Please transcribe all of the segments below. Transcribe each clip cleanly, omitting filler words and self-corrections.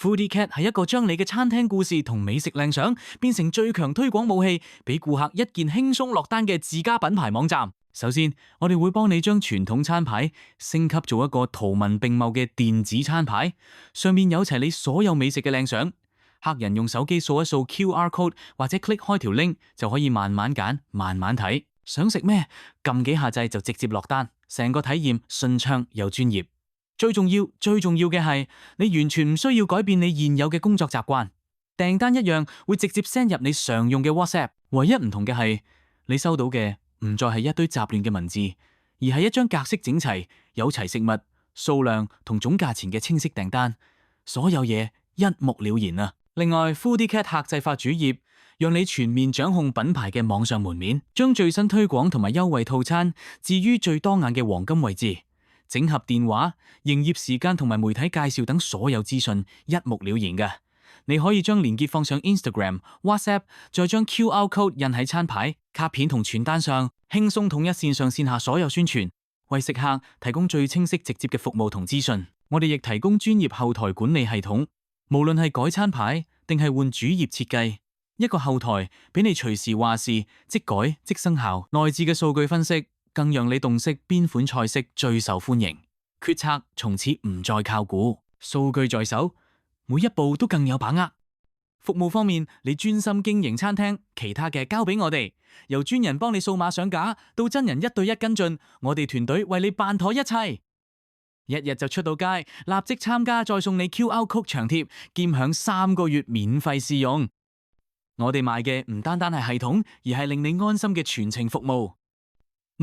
Foodie Cat 係一個將你嘅餐廳故事同美食靚相變成最強推廣武器，俾顧客一鍵輕鬆落單嘅自家品牌網站。首先，我哋會幫你將傳統餐牌升級做一個圖文並茂嘅電子餐牌，上面有齊你所有美食嘅靚相。客人用手機掃一掃 QR code 或者 click 開條 link 就可以慢慢揀、慢慢睇。想食咩，撳幾下掣就直接落單，成個體驗順暢又專業。最重要嘅係，你完全唔需要改變你現有嘅工作習慣，訂單一樣會直接 send 入你常用嘅 WhatsApp。唯一唔同嘅係，你收到嘅唔再係一堆雜亂嘅文字，而係一張格式整齊、有齊食物、數量同總價錢嘅清晰訂單，所有嘢一目了然啊！另外 Foodie Cat 客製化主頁，讓你全面掌控品牌嘅網上門面，將最新推廣同埋優惠套餐置於最當眼嘅黃金位置。整合電話、營業時間同埋媒體介紹等所有資訊一目了然嘅。你可以將連結放上 Instagram、WhatsApp， 再將 QR code 印喺餐牌、卡片同傳單上，輕鬆統一線上線下所有宣傳，為食客提供最清晰直接嘅服務同資訊。我哋亦提供專業後台管理系統，無論係改餐牌定係換主頁設計，一個後台俾你隨時話事，即改即生效。內置嘅數據分析，更讓你洞悉邊款菜式最受歡迎，決策從此唔再靠估，數據在手，每一步都更有把握。服務方面，你專心經營餐廳，其他嘅交俾我哋，由專人幫你掃碼上架，到真人一對一跟進，我哋團隊為你辦妥一切。一日就出到街，立即參加，再送你 QR code 長貼，兼享3個月免費試用。我哋賣嘅唔單單係系統，而係令你安心嘅全程服務。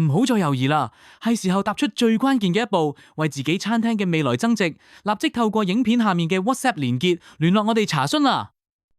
唔好再猶豫啦，係時候踏出最關鍵嘅一步，為自己餐廳嘅未來增值，立即透過影片下面嘅 WhatsApp 連結聯絡我哋查詢啦。